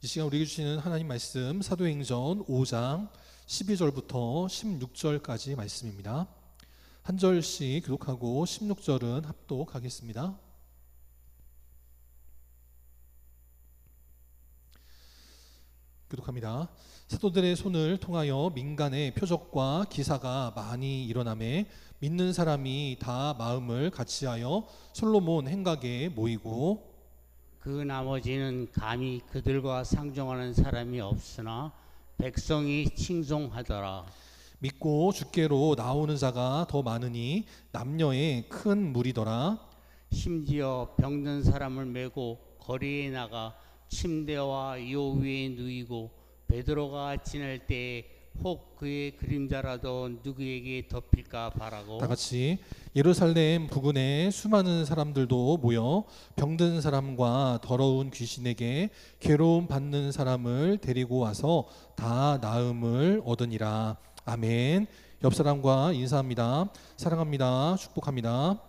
이 시간 우리에게 주시는 하나님 말씀 사도행전 5장 12절부터 16절까지 말씀입니다. 한 절씩 교독하고 16절은 합독하겠습니다. 교독합니다. 사도들의 손을 통하여 민간의 표적과 기사가 많이 일어나매 믿는 사람이 다 마음을 같이하여 솔로몬 행각에 모이고 그 나머지는 감히 그들과 상종하는 사람이 없으나 백성이 칭송하더라. 믿고 주께로 나오는 자가 더 많으니 남녀의 큰 무리더라. 심지어 병든 사람을 메고 거리에 나가 침대와 요 위에 누이고 베드로가 지날 때에 혹 그의 그림자라도 누구에게 덮일까 바라고 다 같이 예루살렘 부근에 수많은 사람들도 모여 병든 사람과 더러운 귀신에게 괴로움 받는 사람을 데리고 와서 다 나음을 얻으니라. 아멘. 옆 사람과 인사합니다. 사랑합니다. 축복합니다.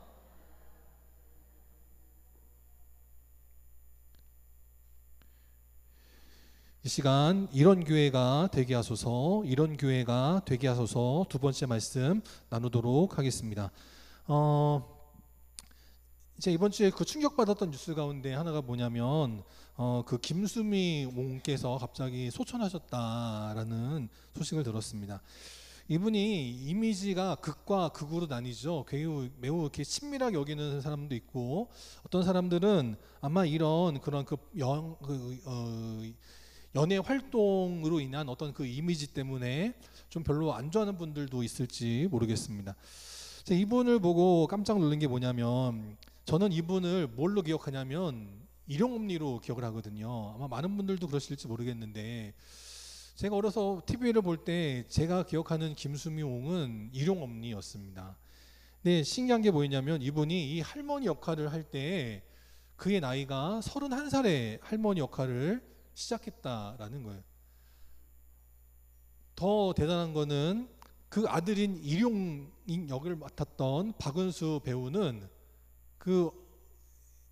이 시간 이런 교회가 되게 하소서, 이런 교회가 되게 하소서 두 번째 말씀 나누도록 하겠습니다. 이제 이번 주에 그 충격받았던 뉴스 가운데 하나가 뭐냐면 그 김수미 옹께서 갑자기 소천하셨다라는 소식을 들었습니다. 이분이 이미지가 극과 극으로 나뉘죠. 매우 이렇게 친밀하게 여기는 사람도 있고, 어떤 사람들은 아마 이런 그런 연애 활동으로 인한 어떤 그 이미지 때문에 좀 별로 안 좋아하는 분들도 있을지 모르겠습니다. 이분을 보고 깜짝 놀란 게 뭐냐면, 저는 이분을 뭘로 기억하냐면 일용엄니로 기억을 하거든요. 아마 많은 분들도 그러실지 모르겠는데, 제가 어려서 TV를 볼 때 제가 기억하는 김수미 옹은 일용엄니였습니다. 근데 신기한 게 뭐였냐면, 이분이 이 할머니 역할을 할 때 그의 나이가 31살의 할머니 역할을 시작했다라는 거예요. 더 대단한 거는 그 아들인 일용인 역을 맡았던 박은수 배우는 그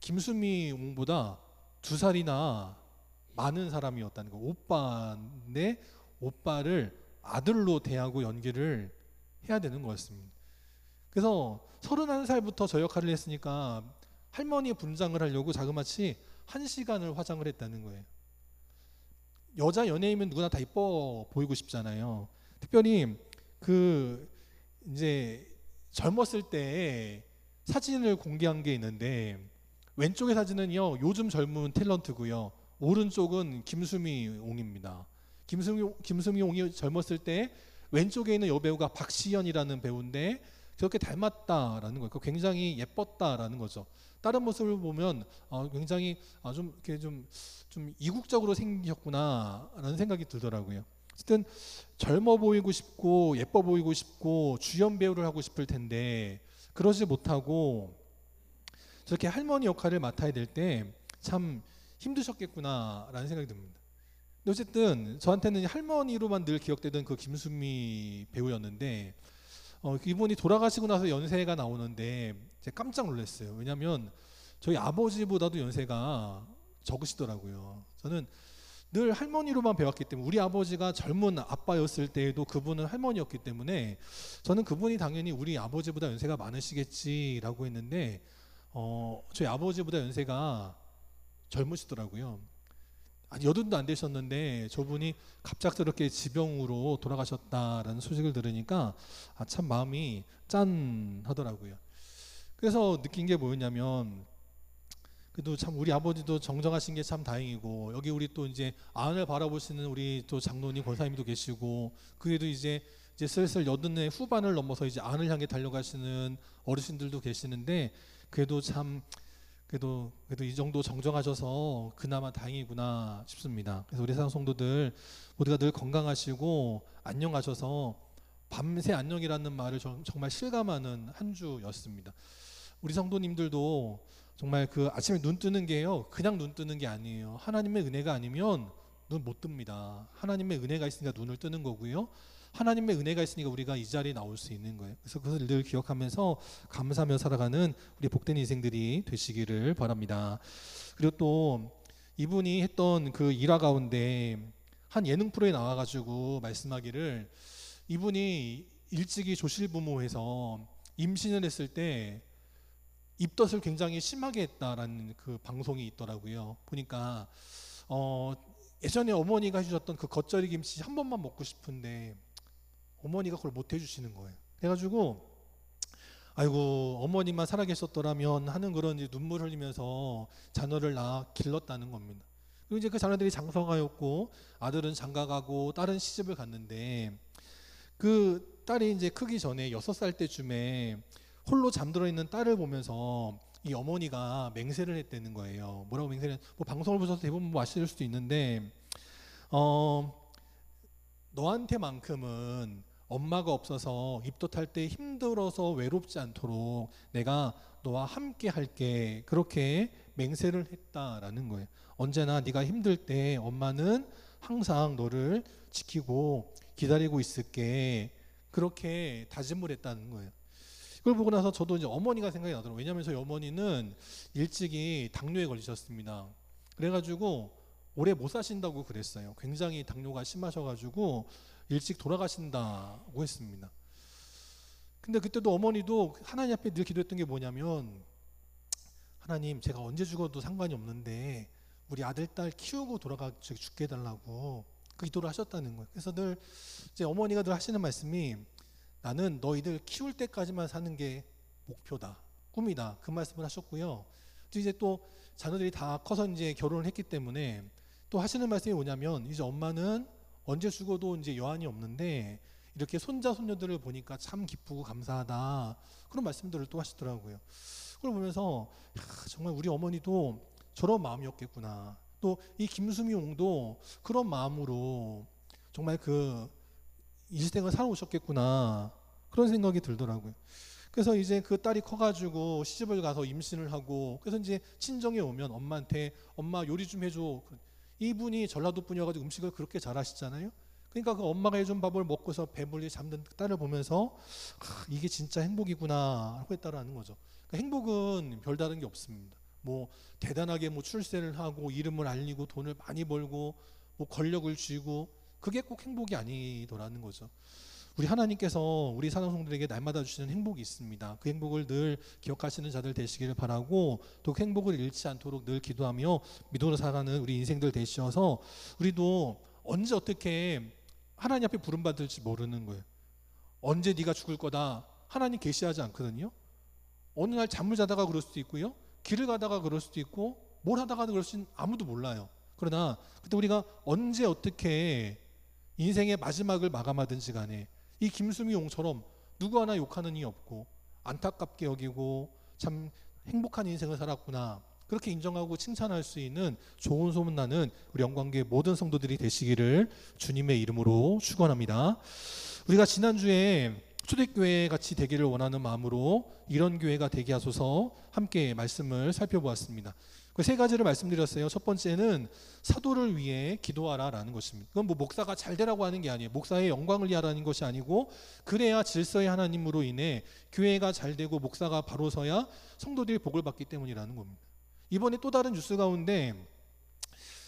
김수미 옹보다 2살이나 많은 사람이었다는 거. 오빠인데 오빠를 아들로 대하고 연기를 해야 되는 거였습니다. 그래서 31살부터 저 역할을 했으니까 할머니 분장을 하려고 자그마치 1시간을 화장을 했다는 거예요. 여자 연예인은 누구나 다 이뻐 보이고 싶잖아요. 특별히 그 이제 젊었을 때 사진을 공개한 게 있는데, 왼쪽의 사진은요 요즘 젊은 탤런트고요, 오른쪽은 김수미 옹입니다. 김수미 옹이 젊었을 때 왼쪽에 있는 여배우가 박시연이라는 배우인데 그렇게 닮았다라는 거예요. 굉장히 예뻤다라는 거죠. 다른 모습을 보면 굉장히 좀 이렇게 좀 이국적으로 생겼구나라는 생각이 들더라고요. 어쨌든 젊어 보이고 싶고 예뻐 보이고 싶고 주연 배우를 하고 싶을 텐데 그러지 못하고 저렇게 할머니 역할을 맡아야 될 때 참 힘드셨겠구나라는 생각이 듭니다. 근데 어쨌든 저한테는 할머니로만 늘 기억되던 그 김수미 배우였는데, 이분이 돌아가시고 나서 연세가 나오는데 제가 깜짝 놀랐어요. 왜냐하면 저희 아버지보다도 연세가 적으시더라고요. 저는 늘 할머니로만 배웠기 때문에, 우리 아버지가 젊은 아빠였을 때에도 그분은 할머니였기 때문에 저는 그분이 당연히 우리 아버지보다 연세가 많으시겠지라고 했는데 저희 아버지보다 연세가 젊으시더라고요. 아니 80도 안 되셨는데 저분이 갑작스럽게 지병으로 돌아가셨다라는 소식을 들으니까 참 마음이 짠하더라고요. 그래서 느낀 게 뭐였냐면, 그래도 참 우리 아버지도 정정하신 게 참 다행이고, 여기 우리 또 이제 안을 바라보시는 우리 또 장로님 권사님도 계시고, 그래도 이제 슬슬 80의 후반을 넘어서 이제 안을 향해 달려가시는 어르신들도 계시는데, 그래도 이 정도 정정하셔서 그나마 다행이구나 싶습니다. 그래서 우리 사랑 성도들 모두가 늘 건강하시고 안녕하셔서 밤새 안녕이라는 말을 정말 실감하는 한 주였습니다. 우리 성도님들도 정말 그 아침에 눈 뜨는 게요, 그냥 눈 뜨는 게 아니에요. 하나님의 은혜가 아니면 눈 못 뜹니다. 하나님의 은혜가 있으니까 눈을 뜨는 거고요, 하나님의 은혜가 있으니까 우리가 이 자리에 나올 수 있는 거예요. 그래서 그것을 늘 기억하면서 감사하며 살아가는 우리 복된 인생들이 되시기를 바랍니다. 그리고 또 이분이 했던 그 일화 가운데 한 예능 프로에 나와가지고 말씀하기를, 이분이 일찍이 조실부모해서 임신을 했을 때 입덧을 굉장히 심하게 했다라는 그 방송이 있더라고요. 보니까 예전에 어머니가 해주셨던 그 겉절이 김치 한 번만 먹고 싶은데 어머니가 그걸 못 해주시는 거예요. 그래가지고 아이고 어머니만 살아계셨더라면 하는 그런 이제 눈물 흘리면서 자녀를 낳아 길렀다는 겁니다. 그리고 이제 그 자녀들이 장서가였고 아들은 장가가고 딸은 시집을 갔는데, 그 딸이 이제 크기 전에 6살 때쯤에 홀로 잠들어 있는 딸을 보면서 이 어머니가 맹세를 했다는 거예요. 뭐라고 맹세를? 뭐 방송을 보셔서 대부분 뭐 아실 수도 있는데, 너한테만큼은 엄마가 없어서 입덧할 때 힘들어서 외롭지 않도록 내가 너와 함께 할게, 그렇게 맹세를 했다라는 거예요. 언제나 네가 힘들 때 엄마는 항상 너를 지키고 기다리고 있을게, 그렇게 다짐을 했다는 거예요. 그걸 보고 나서 저도 이제 어머니가 생각이 나더라고요. 왜냐하면 저희 어머니는 일찍이 당뇨에 걸리셨습니다. 그래가지고 오래 못 사신다고 그랬어요. 굉장히 당뇨가 심하셔가지고 일찍 돌아가신다고 했습니다. 근데 그때도 어머니도 하나님 앞에 늘 기도했던 게 뭐냐면, 하나님 제가 언제 죽어도 상관이 없는데 우리 아들 딸 키우고 죽게 해달라고 그 기도를 하셨다는 거예요. 그래서 늘 이제 어머니가 늘 하시는 말씀이, 나는 너희들 키울 때까지만 사는 게 목표다, 꿈이다, 그 말씀을 하셨고요. 또 이제 또 자녀들이 다 커서 이제 결혼을 했기 때문에 또 하시는 말씀이 뭐냐면, 이제 엄마는 언제 죽어도 이제 여한이 없는데 이렇게 손자 손녀들을 보니까 참 기쁘고 감사하다, 그런 말씀들을 또 하시더라고요. 그걸 보면서 정말 우리 어머니도 저런 마음이었겠구나, 또 이 김수미 옹도 그런 마음으로 정말 그 일생을 살아오셨겠구나, 그런 생각이 들더라고요. 그래서 이제 그 딸이 커가지고 시집을 가서 임신을 하고, 그래서 이제 친정에 오면 엄마한테 엄마 요리 좀 해줘. 이분이 전라도 분이어가지고 음식을 그렇게 잘하시잖아요. 그러니까 그 엄마가 해준 밥을 먹고서 배불리 잠든 딸을 보면서 이게 진짜 행복이구나 하고 했다라는 거죠. 그러니까 행복은 별다른 게 없습니다. 뭐 대단하게 뭐 출세를 하고 이름을 알리고 돈을 많이 벌고 뭐 권력을 쥐고, 그게 꼭 행복이 아니더라는 거죠. 우리 하나님께서 우리 사랑성들에게 날마다 주시는 행복이 있습니다. 그 행복을 늘 기억하시는 자들 되시기를 바라고, 또 그 행복을 잃지 않도록 늘 기도하며 믿음으로 살아가는 우리 인생들 되시어서, 우리도 언제 어떻게 하나님 앞에 부름받을지 모르는 거예요. 언제 네가 죽을 거다 하나님 계시하지 않거든요. 어느 날 잠을 자다가 그럴 수도 있고요, 길을 가다가 그럴 수도 있고, 뭘 하다가도 그럴 수 있는, 아무도 몰라요. 그러나 그때 우리가 언제 어떻게 인생의 마지막을 마감하든지 간에 이 김수미 용처럼 누구 하나 욕하는 이 없고 안타깝게 여기고 참 행복한 인생을 살았구나, 그렇게 인정하고 칭찬할 수 있는 좋은 소문나는 우리 영광교회 모든 성도들이 되시기를 주님의 이름으로 축원합니다. 우리가 지난주에 초대교회 같이 되기를 원하는 마음으로 이런 교회가 되게 하소서 함께 말씀을 살펴보았습니다. 그 세 가지를 말씀드렸어요. 첫 번째는 사도를 위해 기도하라라는 것입니다. 그건 뭐 목사가 잘 되라고 하는 게 아니에요. 목사의 영광을 위하라는 것이 아니고, 그래야 질서의 하나님으로 인해 교회가 잘 되고 목사가 바로 서야 성도들이 복을 받기 때문이라는 겁니다. 이번에 또 다른 뉴스 가운데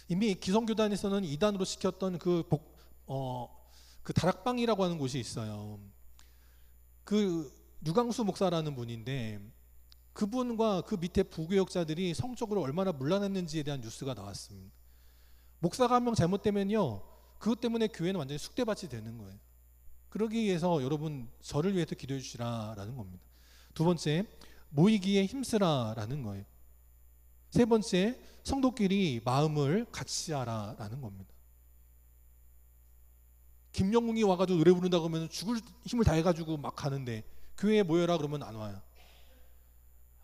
이미 기성교단에서는 이단으로 시켰던 그 다락방이라고 하는 곳이 있어요. 그 유광수 목사라는 분인데, 그분과 그 밑에 부교역자들이 성적으로 얼마나 문란했는지에 대한 뉴스가 나왔습니다. 목사가 한 명 잘못되면요, 그것 때문에 교회는 완전히 쑥대밭이 되는 거예요. 그러기 위해서 여러분 저를 위해서 기도해 주시라라는 겁니다. 두 번째, 모이기에 힘쓰라라는 거예요. 세 번째, 성도끼리 마음을 같이 하라라는 겁니다. 김영웅이 와가지고 노래 부른다고 하면 죽을 힘을 다해가지고 막 가는데, 교회에 모여라 그러면 안 와요.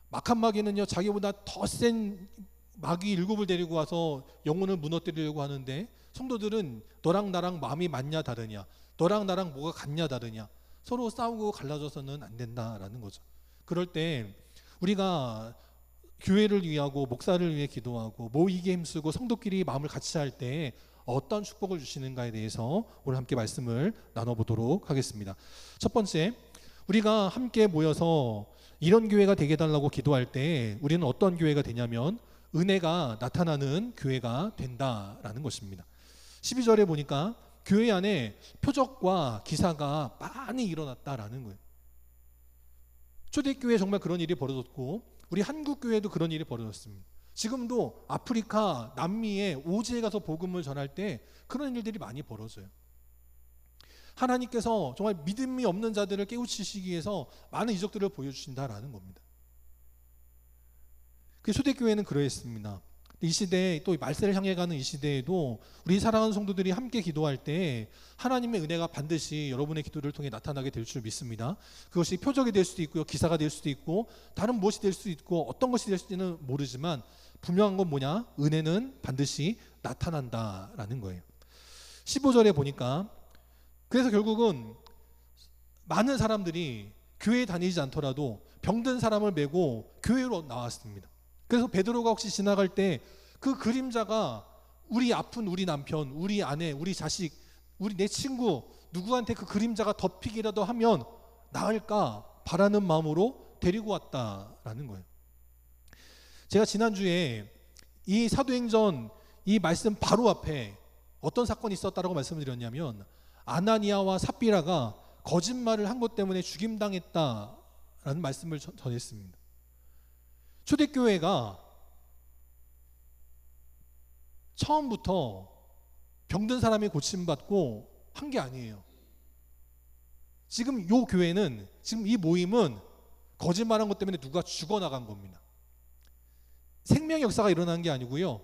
막한 마귀는요, 자기보다 더 센 마귀 7을 데리고 와서 영혼을 무너뜨리려고 하는데, 성도들은 너랑 나랑 마음이 맞냐 다르냐, 너랑 나랑 뭐가 같냐 다르냐, 서로 싸우고 갈라져서는 안 된다라는 거죠. 그럴 때 우리가 교회를 위하고 목사를 위해 기도하고 모이게 힘쓰고 성도끼리 마음을 같이 할 때 어떤 축복을 주시는가에 대해서 오늘 함께 말씀을 나눠보도록 하겠습니다. 첫 번째, 우리가 함께 모여서 이런 교회가 되게 해달라고 기도할 때 우리는 어떤 교회가 되냐면 은혜가 나타나는 교회가 된다라는 것입니다. 12절에 보니까 교회 안에 표적과 기사가 많이 일어났다라는 거예요. 초대교회에 정말 그런 일이 벌어졌고 우리 한국교회도 그런 일이 벌어졌습니다. 지금도 아프리카, 남미에 오지에 가서 복음을 전할 때 그런 일들이 많이 벌어져요. 하나님께서 정말 믿음이 없는 자들을 깨우치시기 위해서 많은 이적들을 보여주신다라는 겁니다. 그 초대교회는 그러했습니다. 이 시대에 또 말세를 향해 가는 이 시대에도 우리 사랑하는 성도들이 함께 기도할 때 하나님의 은혜가 반드시 여러분의 기도를 통해 나타나게 될 줄 믿습니다. 그것이 표적이 될 수도 있고요, 기사가 될 수도 있고 다른 무엇이 될 수도 있고 어떤 것이 될지는 모르지만 분명한 건 뭐냐? 은혜는 반드시 나타난다라는 거예요. 15절에 보니까 그래서 결국은 많은 사람들이 교회에 다니지 않더라도 병든 사람을 메고 교회로 나왔습니다. 그래서 베드로가 혹시 지나갈 때 그 그림자가 우리 아픈 우리 남편, 우리 아내, 우리 자식, 내 친구 누구한테 그 그림자가 덮이기라도 하면 나을까 바라는 마음으로 데리고 왔다라는 거예요. 제가 지난주에 이 사도행전 이 말씀 바로 앞에 어떤 사건이 있었다라고 말씀을 드렸냐면 아나니아와 삽비라가 거짓말을 한 것 때문에 죽임당했다라는 말씀을 전했습니다. 초대교회가 처음부터 병든 사람이 고침받고 한 게 아니에요. 지금 이 교회는, 지금 이 모임은 거짓말한 것 때문에 누가 죽어나간 겁니다. 생명의 역사가 일어난 게 아니고요,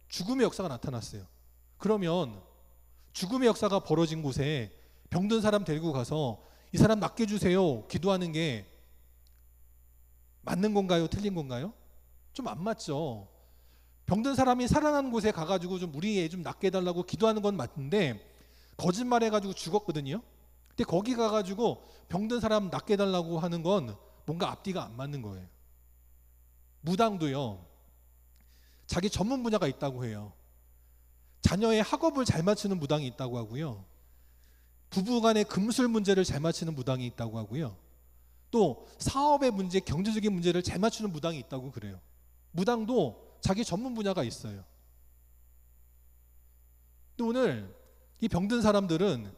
죽음의 역사가 나타났어요. 그러면 죽음의 역사가 벌어진 곳에 병든 사람 데리고 가서 이 사람 낫게 해주세요 기도하는 게 맞는 건가요? 틀린 건가요? 좀 안 맞죠. 병든 사람이 살아난 곳에 가가지고 좀 우리 애 좀 낫게 해달라고 기도하는 건 맞는데 거짓말해가지고 죽었거든요. 근데 거기 가가지고 병든 사람 낫게 해달라고 하는 건 뭔가 앞뒤가 안 맞는 거예요. 무당도요, 자기 전문 분야가 있다고 해요. 자녀의 학업을 잘 맞추는 무당이 있다고 하고요, 부부간의 금술 문제를 잘 맞추는 무당이 있다고 하고요, 또 사업의 문제, 경제적인 문제를 잘 맞추는 무당이 있다고 그래요. 무당도 자기 전문 분야가 있어요. 또 오늘 이 병든 사람들은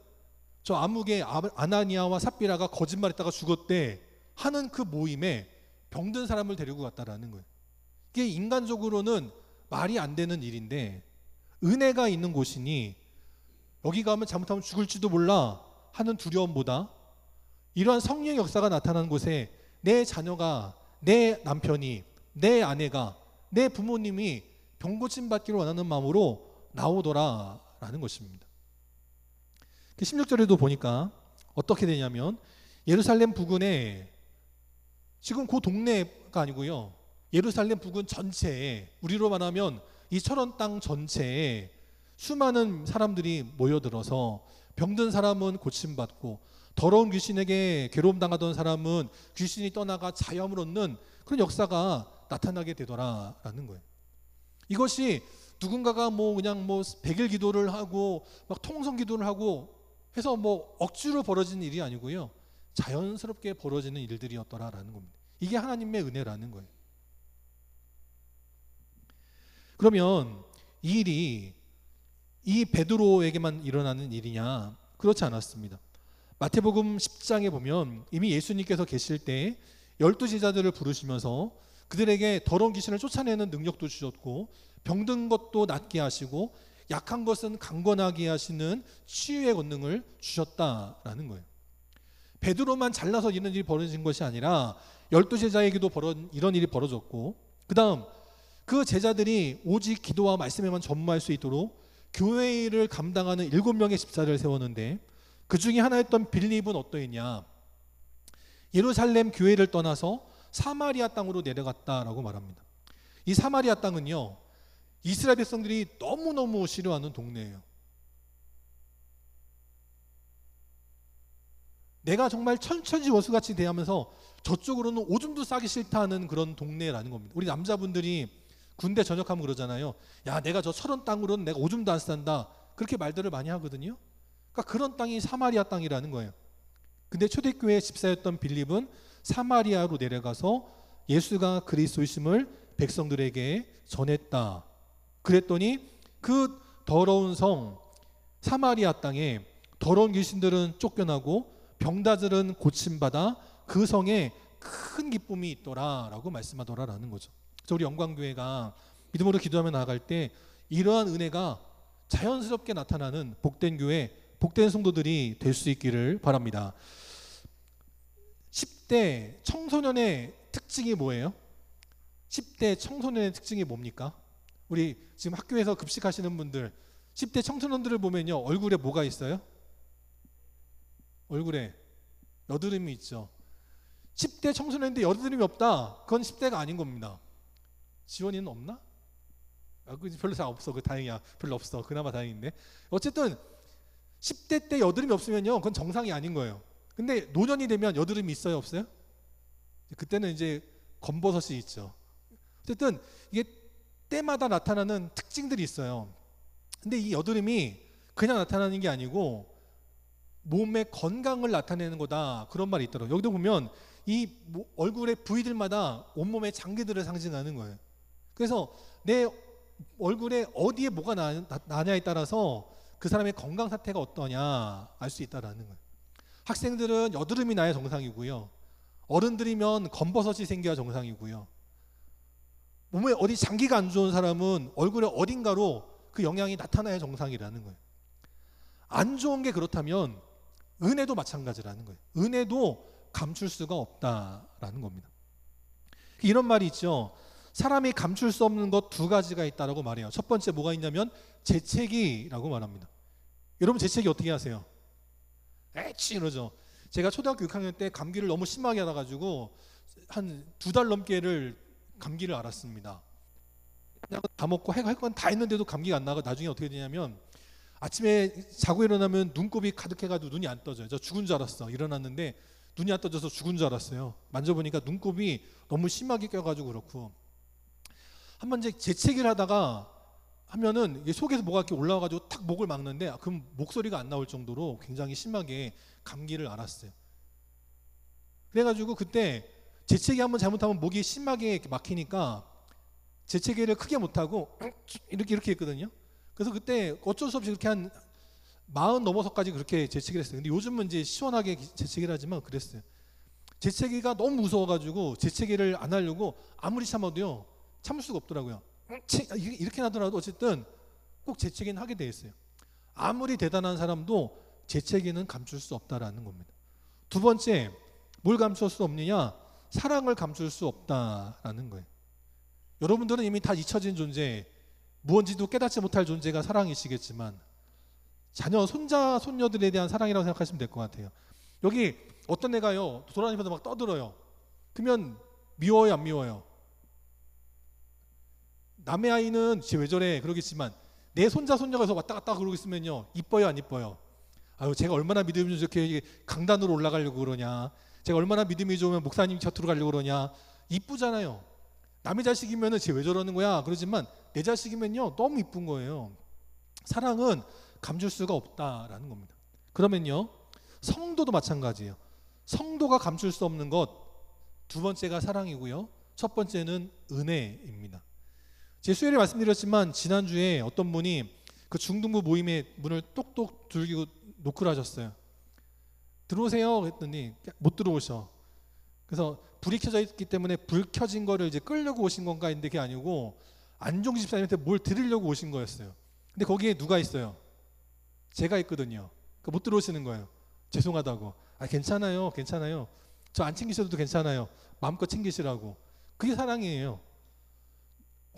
저 암흑의 아나니아와 삽비라가 거짓말했다가 죽었대 하는 그 모임에 병든 사람을 데리고 갔다라는 거예요. 이게 인간적으로는 말이 안 되는 일인데 은혜가 있는 곳이니 여기 가면 잘못하면 죽을지도 몰라 하는 두려움보다 이러한 성령의 역사가 나타나는 곳에 내 자녀가, 내 남편이, 내 아내가, 내 부모님이 병고침 받기를 원하는 마음으로 나오더라라는 것입니다. 16절에도 보니까 어떻게 되냐면 예루살렘 부근에, 지금 그 동네가 아니고요, 예루살렘 부근 전체에, 우리로 말하면 이 철원 땅 전체에 수많은 사람들이 모여들어서 병든 사람은 고침받고 더러운 귀신에게 괴로움 당하던 사람은 귀신이 떠나가 자유함을 얻는 그런 역사가 나타나게 되더라라는 거예요. 이것이 누군가가 그냥 100일 기도를 하고 막 통성 기도를 하고 해서 억지로 벌어지는 일이 아니고요, 자연스럽게 벌어지는 일들이었더라라는 겁니다. 이게 하나님의 은혜라는 거예요. 그러면 이 일이 이 베드로에게만 일어나는 일이냐? 그렇지 않았습니다. 마태복음 10장에 보면 이미 예수님께서 계실 때 12제자들을 부르시면서 그들에게 더러운 귀신을 쫓아내는 능력도 주셨고 병든 것도 낫게 하시고 약한 것은 강건하게 하시는 치유의 권능을 주셨다라는 거예요. 베드로만 잘나서 이런 일이 벌어진 것이 아니라 12제자에게도 이런 일이 벌어졌고, 그 다음 그 제자들이 오직 기도와 말씀에만 전무할 수 있도록 교회 일을 감당하는 7명의 집사를 세웠는데 그 중에 하나였던 빌립은 어떠했냐? 예루살렘 교회를 떠나서 사마리아 땅으로 내려갔다라고 말합니다. 이 사마리아 땅은요, 이스라엘 백성들이 너무너무 싫어하는 동네예요. 내가 정말 천천지워수같이 대하면서 저쪽으로는 오줌도 싸기 싫다는 그런 동네라는 겁니다. 우리 남자분들이 군대 전역하면 그러잖아요. 야, 내가 저 철원 땅으로는 내가 오줌도 안 싼다, 그렇게 말들을 많이 하거든요. 그러니까 그런 땅이 사마리아 땅이라는 거예요. 근데 초대교회 집사였던 빌립은 사마리아로 내려가서 예수가 그리스도이심을 백성들에게 전했다. 그랬더니 그 더러운 성 사마리아 땅에 더러운 귀신들은 쫓겨나고 병자들은 고침받아 그 성에 큰 기쁨이 있더라라고 말씀하더라라는 거죠. 그래서 우리 영광교회가 믿음으로 기도하며 나아갈 때 이러한 은혜가 자연스럽게 나타나는 복된 교회, 복된 성도들이 될 수 있기를 바랍니다. 10대 청소년의 특징이 뭐예요? 10대 청소년의 특징이 뭡니까? 우리 지금 학교에서 급식하시는 분들 10대 청소년들을 보면요, 얼굴에 뭐가 있어요? 얼굴에 여드름이 있죠. 10대 청소년인데 여드름이 없다, 그건 10대가 아닌 겁니다. 지원이는 없나? 별로 잘 없어. 그 다행이야. 별로 없어. 그나마 다행인데. 어쨌든 10대 때 여드름이 없으면요, 그건 정상이 아닌 거예요. 근데 노년이 되면 여드름이 있어요, 없어요? 그때는 이제 검버섯이 있죠. 어쨌든 이게 때마다 나타나는 특징들이 있어요. 근데 이 여드름이 그냥 나타나는 게 아니고 몸의 건강을 나타내는 거다, 그런 말이 있더라고요. 여기도 보면 이 얼굴의 부위들마다 온몸의 장기들을 상징하는 거예요. 그래서 내 얼굴에 어디에 뭐가 나냐에 따라서 그 사람의 건강 상태가 어떠냐 알 수 있다라는 거예요. 학생들은 여드름이 나야 정상이고요, 어른들이면 검버섯이 생겨야 정상이고요, 몸에 어디 장기가 안 좋은 사람은 얼굴에 어딘가로 그 영향이 나타나야 정상이라는 거예요. 안 좋은 게 그렇다면 은혜도 마찬가지라는 거예요. 은혜도 감출 수가 없다라는 겁니다. 이런 말이 있죠. 사람이 감출 수 없는 것 두 가지가 있다라고 말해요. 첫 번째 뭐가 있냐면 재채기라고 말합니다. 여러분 재채기 어떻게 하세요? 에취 이러죠. 제가 초등학교 6학년 때 감기를 너무 심하게 하다가지고 한 2달 넘게를 감기를 앓았습니다. 그냥 다 먹고 할 건 다 했는데도 감기가 안 나고 나중에 어떻게 되냐면 아침에 자고 일어나면 눈곱이 가득해가지고 눈이 안 떠져요. 저 죽은 줄 알았어. 일어났는데 눈이 안 떠져서 죽은 줄 알았어요. 만져보니까 눈곱이 너무 심하게 껴가지고 그렇고, 한번 이제 재채기를 하다가 하면은 이게 속에서 뭐가 이렇게 올라와가지고 탁 목을 막는데 그럼 목소리가 안 나올 정도로 굉장히 심하게 감기를 앓았어요. 그래가지고 그때 재채기 한번 잘못하면 목이 심하게 이렇게 막히니까 재채기를 크게 못하고 이렇게 했거든요. 그래서 그때 어쩔 수 없이 그렇게 한 40 넘어서까지 그렇게 재채기를 했어요. 근데 요즘은 이제 시원하게 재채기를 하지만 그랬어요. 재채기가 너무 무서워가지고 재채기를 안 하려고 아무리 참아도요, 참을 수가 없더라고요. 이렇게 나더라도 어쨌든 꼭 재채기는 하게 돼 있어요. 아무리 대단한 사람도 재채기는 감출 수 없다라는 겁니다. 두 번째, 뭘 감출 수 없느냐? 사랑을 감출 수 없다라는 거예요. 여러분들은 이미 다 잊혀진 존재, 무언지도 깨닫지 못할 존재가 사랑이시겠지만 자녀, 손자, 손녀들에 대한 사랑이라고 생각하시면 될 것 같아요. 여기 어떤 애가요, 돌아다니면서 막 떠들어요. 그러면 미워요, 안 미워요? 남의 아이는 쟤 왜 저래 그러겠지만 내 손자, 손녀가 서 왔다 갔다 그러고 있으면요, 이뻐요, 안 이뻐요? 아유, 제가 얼마나 믿음이 좋게 강단으로 올라가려고 그러냐, 제가 얼마나 믿음이 좋으면 목사님 곁으로 가려고 그러냐, 이쁘잖아요. 남의 자식이면은 쟤 왜 저러는 거야 그러지만 내 자식이면요, 너무 이쁜 거예요. 사랑은 감출 수가 없다라는 겁니다. 그러면요, 성도도 마찬가지예요. 성도가 감출 수 없는 것 두 번째가 사랑이고요, 첫 번째는 은혜입니다. 제가 수요일에 말씀드렸지만 지난주에 어떤 분이 그 중등부 모임의 문을 똑똑 두들기고 노크를 하셨어요. 들어오세요 했더니 못 들어오셔. 그래서 불이 켜져 있기 때문에 불 켜진 거를 이제 끌려고 오신 건가 했는데 그게 아니고 안종기 집사님한테 뭘 드리려고 오신 거였어요. 근데 거기에 누가 있어요? 제가 있거든요. 그러니까 못 들어오시는 거예요. 죄송하다고. 아, 괜찮아요, 괜찮아요. 저 안 챙기셔도 괜찮아요. 마음껏 챙기시라고. 그게 사랑이에요.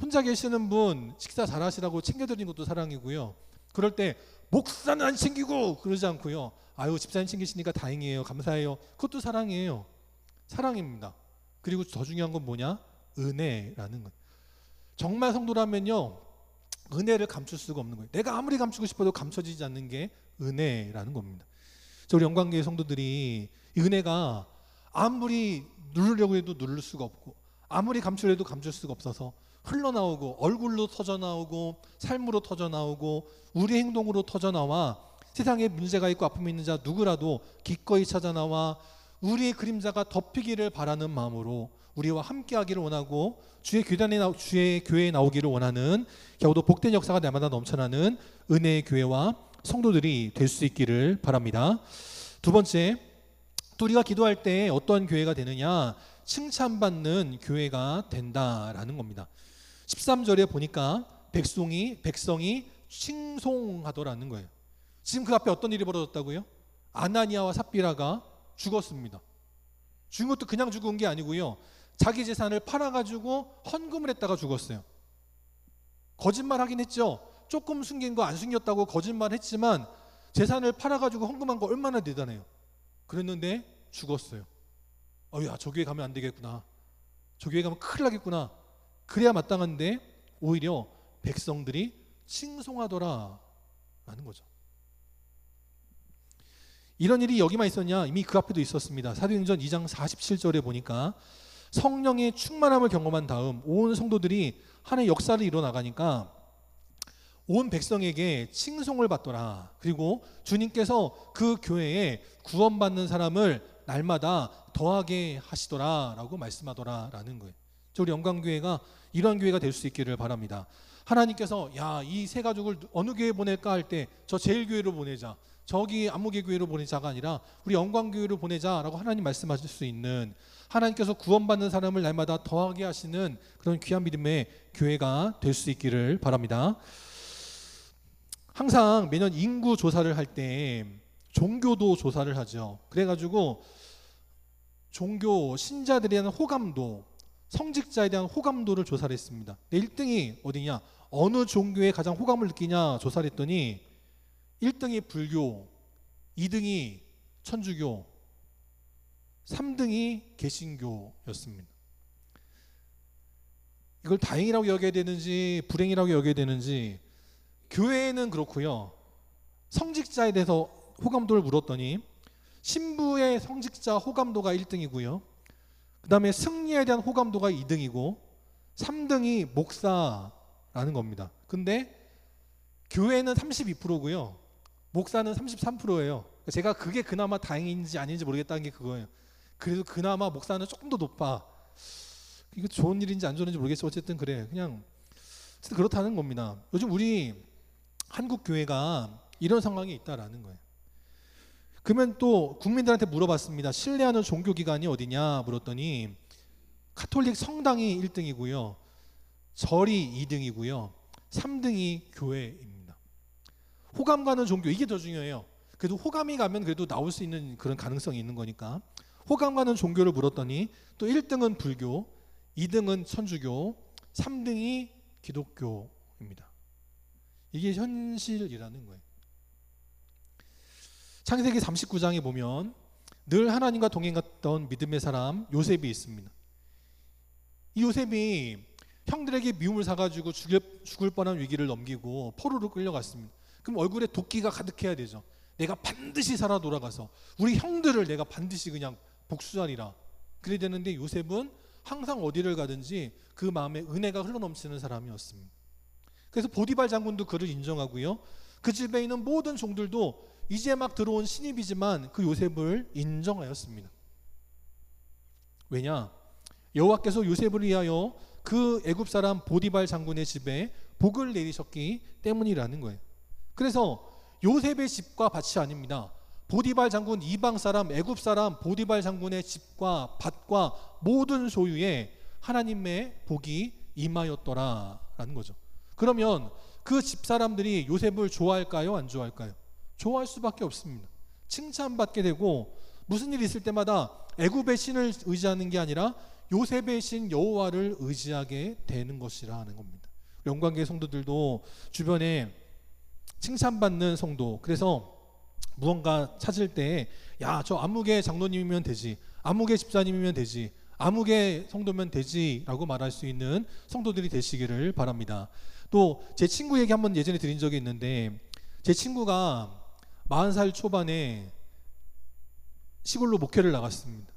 혼자 계시는 분 식사 잘 하시라고 챙겨드리는 것도 사랑이고요. 그럴 때 목사는 안 챙기고 그러지 않고요, 아유, 집사님 챙기시니까 다행이에요, 감사해요. 그것도 사랑이에요. 사랑입니다. 그리고 더 중요한 건 뭐냐? 은혜라는 거예요. 정말 성도라면요, 은혜를 감출 수가 없는 거예요. 내가 아무리 감추고 싶어도 감춰지지 않는 게 은혜라는 겁니다. 우리 영광교회 성도들이 이 은혜가 아무리 누르려고 해도 누를 수가 없고 아무리 감추려도 감출 수가 없어서 흘러나오고 얼굴로 터져나오고 삶으로 터져나오고 우리 행동으로 터져나와 세상에 문제가 있고 아픔이 있는 자 누구라도 기꺼이 찾아나와 우리의 그림자가 덮이기를 바라는 마음으로 우리와 함께하기를 원하고 주의 교회에 나오기를 원하는 겨우도 복된 역사가 날마다 넘쳐나는 은혜의 교회와 성도들이 될 수 있기를 바랍니다. 두 번째, 또 우리가 기도할 때 어떠한 교회가 되느냐? 칭찬받는 교회가 된다라는 겁니다. 13절에 보니까 백성이 칭송하더라는 거예요. 지금 그 앞에 어떤 일이 벌어졌다고요? 아나니아와 삽비라가 죽었습니다. 죽은 것도 그냥 죽은 게 아니고요, 자기 재산을 팔아가지고 헌금을 했다가 죽었어요. 거짓말 하긴 했죠. 조금 숨긴 거 안 숨겼다고 거짓말 했지만 재산을 팔아가지고 헌금한 거 얼마나 대단해요. 그랬는데 죽었어요. 야, 저 교회 가면 안 되겠구나, 저 교회 가면 큰일 나겠구나, 그래야 마땅한데 오히려 백성들이 칭송하더라 라는 거죠. 이런 일이 여기만 있었냐? 이미 그 앞에도 있었습니다. 사도행전 2장 47절에 보니까 성령의 충만함을 경험한 다음 온 성도들이 하나의 역사를 이뤄나가니까 온 백성에게 칭송을 받더라. 그리고 주님께서 그 교회에 구원받는 사람을 날마다 더하게 하시더라 라고 말씀하더라 라는 거예요. 우리 영광교회가 이러한 교회가 될 수 있기를 바랍니다. 하나님께서 이 세 가족을 어느 교회에 보낼까 할 때 저 제일교회로 보내자, 저기 안무개 교회로 보내자가 아니라 우리 영광교회로 보내자라고 하나님 말씀하실 수 있는, 하나님께서 구원받는 사람을 날마다 더하게 하시는 그런 귀한 믿음의 교회가 될 수 있기를 바랍니다. 항상 매년 인구 조사를 할 때 종교도 조사를 하죠. 그래가지고 종교 신자들에 대한 호감도, 성직자에 대한 호감도를 조사를 했습니다. 1등이 어디냐? 어느 종교에 가장 호감을 느끼냐 조사를 했더니 1등이 불교, 2등이 천주교, 3등이 개신교였습니다. 이걸 다행이라고 여겨야 되는지 불행이라고 여겨야 되는지, 교회는 그렇고요, 성직자에 대해서 호감도를 물었더니 신부의 성직자 호감도가 1등이고요, 그 다음에 승리에 대한 호감도가 2등이고 3등이 목사라는 겁니다. 근데 교회는 32%고요 목사는 33%예요. 제가 그게 그나마 다행인지 아닌지 모르겠다는 게 그거예요. 그래도 그나마 목사는 조금 더 높아. 이거 좋은 일인지 안 좋은 일인지 모르겠어. 어쨌든 그래. 그냥 어쨌든 그렇다는 겁니다. 요즘 우리 한국 교회가 이런 상황이 있다라는 거예요. 그러면 또 국민들한테 물어봤습니다. 신뢰하는 종교기관이 어디냐 물었더니 가톨릭 성당이 1등이고요, 절이 2등이고요, 3등이 교회입니다. 호감 가는 종교, 이게 더 중요해요. 그래도 호감이 가면 그래도 나올 수 있는 그런 가능성이 있는 거니까. 호감 가는 종교를 물었더니 또 1등은 불교, 2등은 천주교, 3등이 기독교입니다. 이게 현실이라는 거예요. 창세기 39장에 보면 늘 하나님과 동행했던 믿음의 사람 요셉이 있습니다. 이 요셉이 형들에게 미움을 사가지고 죽을 뻔한 위기를 넘기고 포로로 끌려갔습니다. 그럼 얼굴에 도끼가 가득해야 되죠. 내가 반드시 살아 돌아가서 우리 형들을 내가 반드시 그냥 복수하리라. 그래야 되는데 요셉은 항상 어디를 가든지 그 마음에 은혜가 흘러넘치는 사람이었습니다. 그래서 보디발 장군도 그를 인정하고요, 그 집에 있는 모든 종들도 이제 막 들어온 신입이지만 그 요셉을 인정하였습니다. 왜냐? 여호와께서 요셉을 위하여 그 애굽 사람 보디발 장군의 집에 복을 내리셨기 때문이라는 거예요. 그래서 요셉의 집과 밭이 아닙니다. 보디발 장군 이방 사람, 애굽 사람 보디발 장군의 집과 밭과 모든 소유에 하나님의 복이 임하였더라라는 거죠. 그러면 그 집 사람들이 요셉을 좋아할까요? 안 좋아할까요? 좋아할 수밖에 없습니다. 칭찬받게 되고 무슨 일이 있을 때마다 애굽의 신을 의지하는 게 아니라 요셉의 신 여호와를 의지하게 되는 것이라 하는 겁니다. 영광교회 성도들도 주변에 칭찬받는 성도, 그래서 무언가 찾을 때 저 안무개 장로님이면 되지, 안무개 집사님이면 되지, 안무개 성도면 되지 라고 말할 수 있는 성도들이 되시기를 바랍니다. 또 제 친구 얘기 한번 예전에 드린 적이 있는데, 제 친구가 40살 초반에 시골로 목회를 나갔습니다.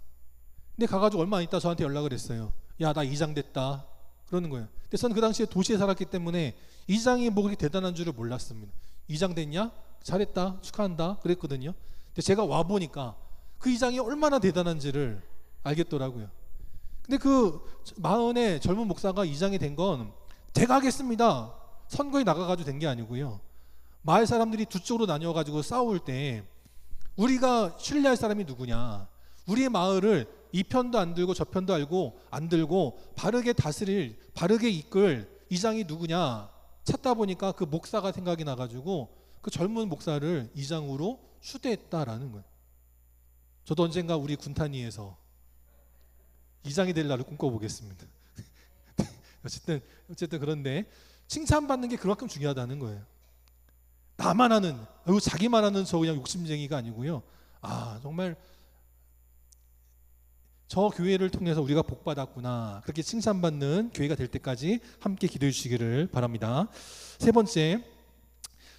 근데 가가지고 얼마 안 있다 저한테 연락을 했어요. 야, 나 이장 됐다 그러는 거예요. 근데 저는 그 당시에 도시에 살았기 때문에 이장이 뭐 그렇게 대단한 줄을 몰랐습니다. 이장 됐냐? 잘했다, 축하한다 그랬거든요. 근데 제가 와보니까 그 이장이 얼마나 대단한지를 알겠더라고요. 근데 그 마흔의 젊은 목사가 이장이 된 건 제가 하겠습니다, 선거에 나가가지고 된 게 아니고요. 마을 사람들이 두 쪽으로 나뉘어가지고 싸울 때 우리가 신뢰할 사람이 누구냐, 우리의 마을을 이 편도 안 들고 저 편도 알고 안 들고 바르게 다스릴, 바르게 이끌 이장이 누구냐 찾다 보니까 그 목사가 생각이 나가지고 그 젊은 목사를 이장으로 추대했다라는 거예요. 저도 언젠가 우리 군탄위에서 이장이 될 날을 꿈꿔보겠습니다. 어쨌든 그런데 칭찬받는 게 그만큼 중요하다는 거예요. 나만 하는, 자기만 하는 저 그냥 욕심쟁이가 아니고요. 정말 저 교회를 통해서 우리가 복받았구나, 그렇게 칭찬받는 교회가 될 때까지 함께 기도해 주시기를 바랍니다. 세 번째,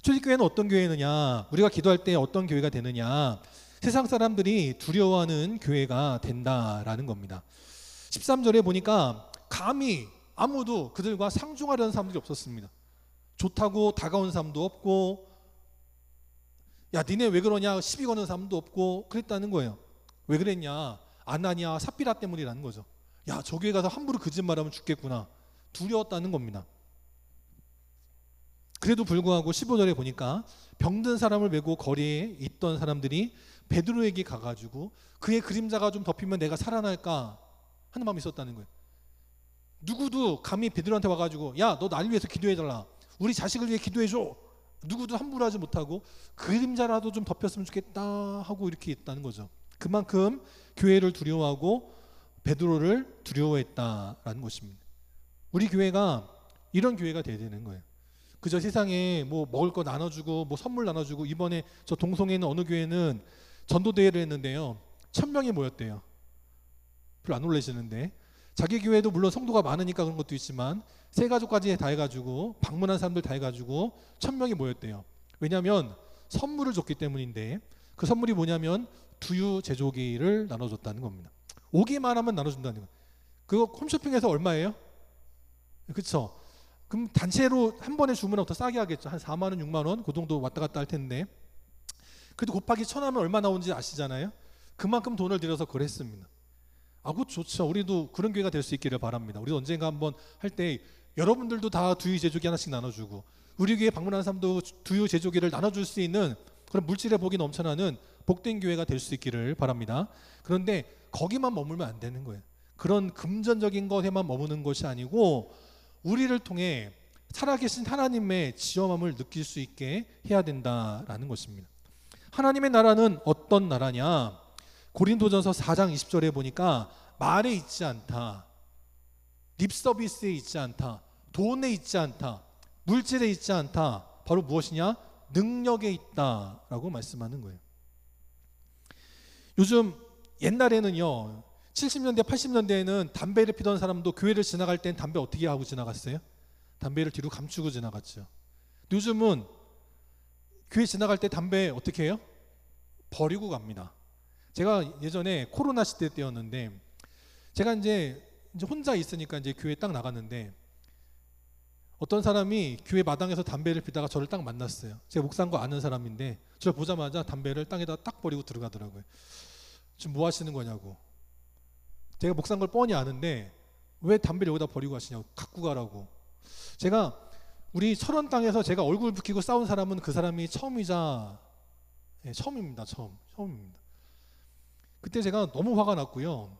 초대교회는 어떤 교회느냐, 우리가 기도할 때 어떤 교회가 되느냐, 세상 사람들이 두려워하는 교회가 된다라는 겁니다. 13절에 보니까 감히 아무도 그들과 상종하려는 사람들이 없었습니다. 좋다고 다가온 사람도 없고, 야 니네 왜 그러냐 시비 거는 사람도 없고 그랬다는 거예요. 왜 그랬냐, 아나니아 삽비라 때문이라는 거죠. 야 저 교회 가서 함부로 거짓말하면 죽겠구나, 두려웠다는 겁니다. 그래도 불구하고 15절에 보니까 병든 사람을 메고 거리에 있던 사람들이 베드로에게 가가지고 그의 그림자가 좀 덮이면 내가 살아날까 하는 마음이 있었다는 거예요. 누구도 감히 베드로한테 와가지고 야 너 나를 위해서 기도해달라, 우리 자식을 위해 기도해줘, 누구도 함부로 하지 못하고 그림자라도 좀 덮였으면 좋겠다 하고 이렇게 했다는 거죠. 그만큼 교회를 두려워하고 베드로를 두려워했다라는 것입니다. 우리 교회가 이런 교회가 돼야 되는 거예요. 그저 세상에 뭐 먹을 거 나눠주고 뭐 선물 나눠주고, 이번에 저 동성에 있는 어느 교회는 전도대회를 했는데요, 1000명이 모였대요. 별로 안 놀라시는데, 자기 교회도 물론 성도가 많으니까 그런 것도 있지만 세 가족까지 다 해가지고 방문한 사람들 다 해가지고 1000명이 모였대요. 왜냐하면 선물을 줬기 때문인데, 그 선물이 뭐냐면 두유 제조기를 나눠줬다는 겁니다. 오기만 하면 나눠준다는 거예요. 그거 홈쇼핑에서 얼마예요? 그렇죠? 그럼 단체로 한 번에 주문하면 더 싸게 하겠죠. 한 4만 원, 6만 원 그 정도 왔다 갔다 할 텐데, 그래도 곱하기 1000 하면 얼마 나오는지 아시잖아요. 그만큼 돈을 들여서 그걸 했습니다. 그거 좋죠. 우리도 그런 교회가 될 수 있기를 바랍니다. 우리도 언젠가 한번 할 때 여러분들도 다 두유 제조기 하나씩 나눠주고, 우리 교회 방문하는 사람도 두유 제조기를 나눠줄 수 있는 그런 물질의 복이 넘쳐나는 복된 교회가 될 수 있기를 바랍니다. 그런데 거기만 머물면 안 되는 거예요. 그런 금전적인 것에만 머무는 것이 아니고 우리를 통해 살아계신 하나님의 지엄함을 느낄 수 있게 해야 된다라는 것입니다. 하나님의 나라는 어떤 나라냐? 고린도전서 4장 20절에 보니까 말에 있지 않다, 립서비스에 있지 않다, 돈에 있지 않다, 물질에 있지 않다, 바로 무엇이냐? 능력에 있다라고 말씀하는 거예요. 요즘 옛날에는요, 70년대 80년대에는 담배를 피던 사람도 교회를 지나갈 땐 담배 어떻게 하고 지나갔어요? 담배를 뒤로 감추고 지나갔죠. 요즘은 교회 지나갈 때 담배 어떻게 해요? 버리고 갑니다. 제가 예전에 코로나 시대 때였는데, 제가 이제 혼자 있으니까 이제 교회 딱 나갔는데, 어떤 사람이 교회 마당에서 담배를 피다가 저를 딱 만났어요. 제가 목사인 거 아는 사람인데 저를 보자마자 담배를 땅에다 딱 버리고 들어가더라고요. 지금 뭐 하시는 거냐고. 제가 목사인 걸 뻔히 아는데 왜 담배를 여기다 버리고 가시냐고, 갖고 가라고. 제가 우리 철원 땅에서 제가 얼굴 붉히고 싸운 사람은 그 사람이 처음입니다. 처음입니다. 그때 제가 너무 화가 났고요.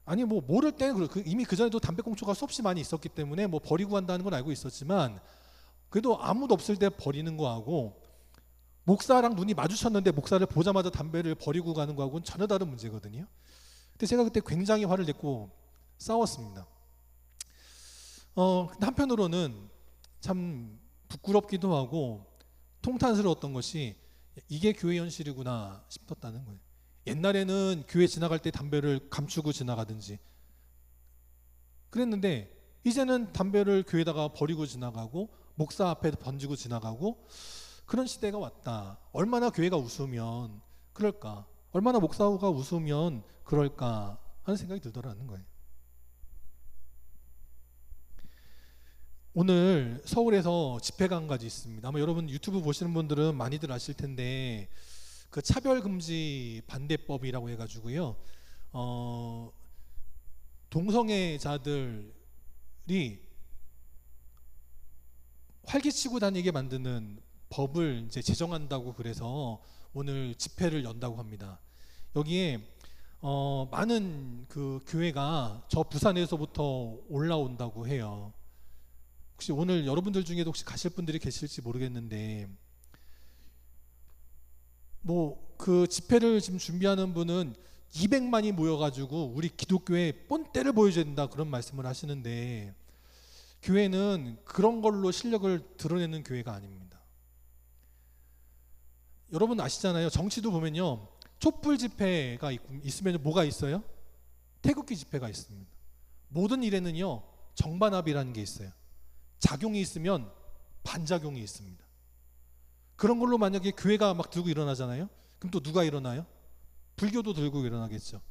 아니 뭐 모를 때는 이미 그 전에도 담배꽁초가 수없이 많이 있었기 때문에 뭐 버리고 간다는 건 알고 있었지만, 그래도 아무도 없을 때 버리는 거하고 목사랑 눈이 마주쳤는데 목사를 보자마자 담배를 버리고 가는 거하고는 전혀 다른 문제거든요. 근데 제가 그때 굉장히 화를 냈고 싸웠습니다. 근데 한편으로는 참 부끄럽기도 하고 통탄스러웠던 것이 이게 교회 현실이구나 싶었다는 거예요. 옛날에는 교회 지나갈 때 담배를 감추고 지나가든지 그랬는데, 이제는 담배를 교회에다가 버리고 지나가고 목사 앞에 던지고 지나가고 그런 시대가 왔다. 얼마나 교회가 웃으면 그럴까, 얼마나 목사가 웃으면 그럴까 하는 생각이 들더라는 거예요. 오늘 서울에서 집회가 한 가지 있습니다. 아마 여러분 유튜브 보시는 분들은 많이들 아실 텐데, 그 차별금지 반대법이라고 해가지고요, 동성애자들이 활기치고 다니게 만드는 법을 이제 제정한다고 그래서 오늘 집회를 연다고 합니다. 여기에 많은 그 교회가 저 부산에서부터 올라온다고 해요. 혹시 오늘 여러분들 중에도 혹시 가실 분들이 계실지 모르겠는데, 뭐 그 집회를 지금 준비하는 분은 200만이 모여가지고 우리 기독교에 본때를 보여줘야 된다 그런 말씀을 하시는데, 교회는 그런 걸로 실력을 드러내는 교회가 아닙니다. 여러분 아시잖아요. 정치도 보면요, 촛불 집회가 있으면 뭐가 있어요? 태극기 집회가 있습니다. 모든 일에는요 정반합이라는 게 있어요. 작용이 있으면 반작용이 있습니다. 그런 걸로 만약에 교회가 막 들고 일어나잖아요. 그럼 또 누가 일어나요? 불교도 들고 일어나겠죠.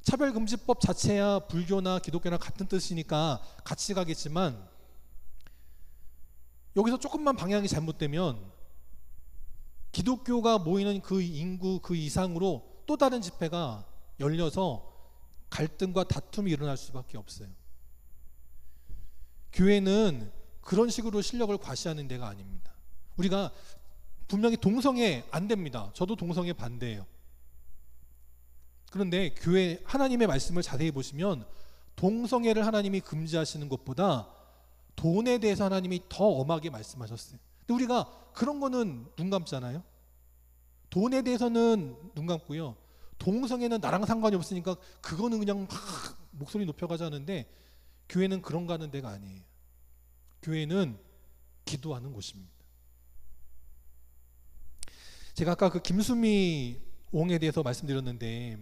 차별금지법 자체야 불교나 기독교나 같은 뜻이니까 같이 가겠지만, 여기서 조금만 방향이 잘못되면 기독교가 모이는 그 인구 그 이상으로 또 다른 집회가 열려서 갈등과 다툼이 일어날 수밖에 없어요. 교회는 그런 식으로 실력을 과시하는 데가 아닙니다. 우리가 분명히 동성애 안 됩니다. 저도 동성애 반대예요. 그런데 교회 하나님의 말씀을 자세히 보시면 동성애를 하나님이 금지하시는 것보다 돈에 대해서 하나님이 더 엄하게 말씀하셨어요. 근데 우리가 그런 거는 눈 감잖아요. 돈에 대해서는 눈 감고요. 동성애는 나랑 상관이 없으니까 그거는 그냥 막 목소리 높여가자는데, 교회는 그런 거 하는 데가 아니에요. 교회는 기도하는 곳입니다. 제가 아까 그 김수미 옹에 대해서 말씀드렸는데,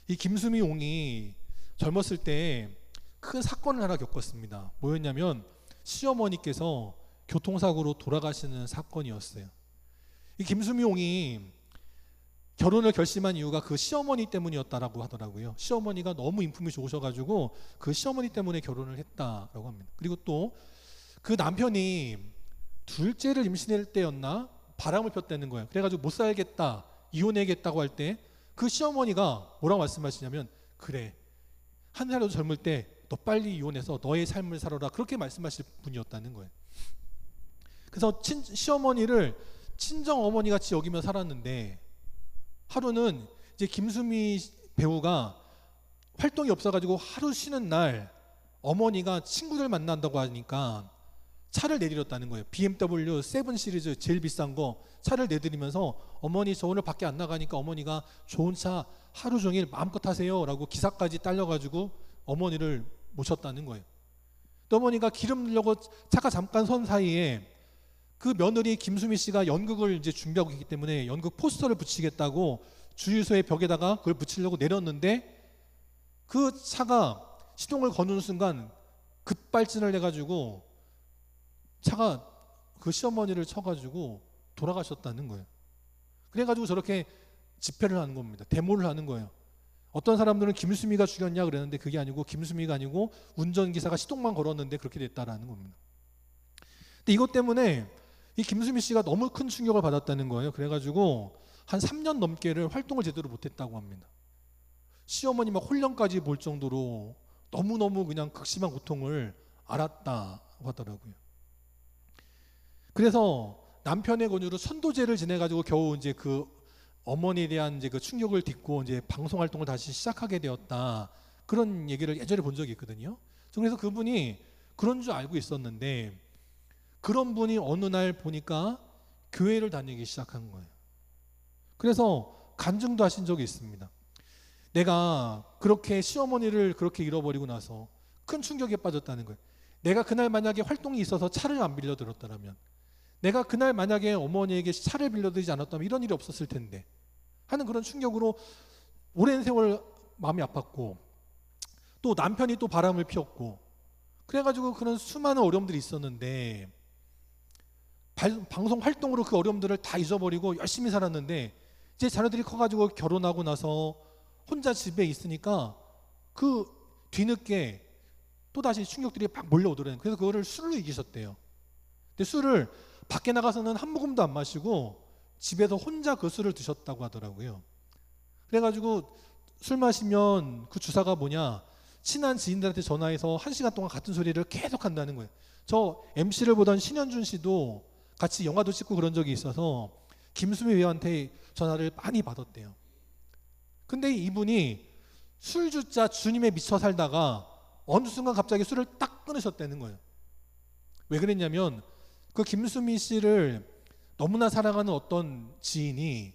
이 김수미 옹이 젊었을 때 큰 사건을 하나 겪었습니다. 뭐였냐면 시어머니께서 교통사고로 돌아가시는 사건이었어요. 이 김수미 옹이 결혼을 결심한 이유가 그 시어머니 때문이었다라고 하더라고요. 시어머니가 너무 인품이 좋으셔가지고 그 시어머니 때문에 결혼을 했다라고 합니다. 그리고 또 그 남편이 둘째를 임신할 때였나 바람을 폈다는 거예요. 그래가지고 못 살겠다, 이혼해야겠다고 할 때 그 시어머니가 뭐라고 말씀하시냐면, 그래, 한 살이라도 젊을 때 너 빨리 이혼해서 너의 삶을 살아라, 그렇게 말씀하실 분이었다는 거예요. 그래서 시어머니를 친정 어머니 같이 여기며 살았는데, 하루는 이제 김수미 배우가 활동이 없어가지고 하루 쉬는 날 어머니가 친구들 만난다고 하니까 차를 내드렸다는 거예요. BMW 7 시리즈 제일 비싼 거 차를 내드리면서, 어머니 저 오늘 밖에 안 나가니까 어머니가 좋은 차 하루 종일 마음껏 타세요 라고 기사까지 딸려가지고 어머니를 모셨다는 거예요. 또 어머니가 기름 넣으려고 차가 잠깐 선 사이에 그 며느리 김수미 씨가 연극을 이제 준비하고 있기 때문에 연극 포스터를 붙이겠다고 주유소의 벽에다가 그걸 붙이려고 내렸는데, 그 차가 시동을 거는 순간 급발진을 해가지고 차가 그 시어머니를 쳐가지고 돌아가셨다는 거예요. 그래가지고 저렇게 집회를 하는 겁니다. 데모를 하는 거예요. 어떤 사람들은 김수미가 죽였냐 그랬는데 그게 아니고, 김수미가 아니고 운전기사가 시동만 걸었는데 그렇게 됐다라는 겁니다. 근데 이것 때문에 이 김수미 씨가 너무 큰 충격을 받았다는 거예요. 그래가지고 한 3년 넘게를 활동을 제대로 못했다고 합니다. 시어머니 막 홀령까지 볼 정도로 너무너무 그냥 극심한 고통을 알았다고 하더라고요. 그래서 남편의 권유로 천도제를 지내가지고 겨우 이제 그 어머니에 대한 이제 그 충격을 딛고 이제 방송 활동을 다시 시작하게 되었다, 그런 얘기를 예전에 본 적이 있거든요. 그래서 그분이 그런 줄 알고 있었는데, 그런 분이 어느 날 보니까 교회를 다니기 시작한 거예요. 그래서 간증도 하신 적이 있습니다. 내가 그렇게 시어머니를 그렇게 잃어버리고 나서 큰 충격에 빠졌다는 거예요. 내가 그날 만약에 활동이 있어서 차를 안 빌려드렸더라면, 내가 그날 만약에 어머니에게 차를 빌려드리지 않았다면 이런 일이 없었을 텐데 하는 그런 충격으로 오랜 세월 마음이 아팠고, 또 남편이 또 바람을 피웠고, 그래가지고 그런 수많은 어려움들이 있었는데, 방송 활동으로 그 어려움들을 다 잊어버리고 열심히 살았는데, 이제 자녀들이 커가지고 결혼하고 나서 혼자 집에 있으니까 그 뒤늦게 또다시 충격들이 막 몰려오더라고요. 그래서 그거를 술로 이기셨대요. 근데 술을 밖에 나가서는 한 모금도 안 마시고 집에서 혼자 그 술을 드셨다고 하더라고요. 그래가지고 술 마시면 그 주사가 뭐냐, 친한 지인들한테 전화해서 1시간 동안 같은 소리를 계속 한다는 거예요. 저 MC를 보던 신현준 씨도 같이 영화도 찍고 그런 적이 있어서 김수미 배우한테 전화를 많이 받았대요. 근데 이분이 술주자 주님에 미쳐 살다가 어느 순간 갑자기 술을 딱 끊으셨다는 거예요. 왜 그랬냐면 그 김수미 씨를 너무나 사랑하는 어떤 지인이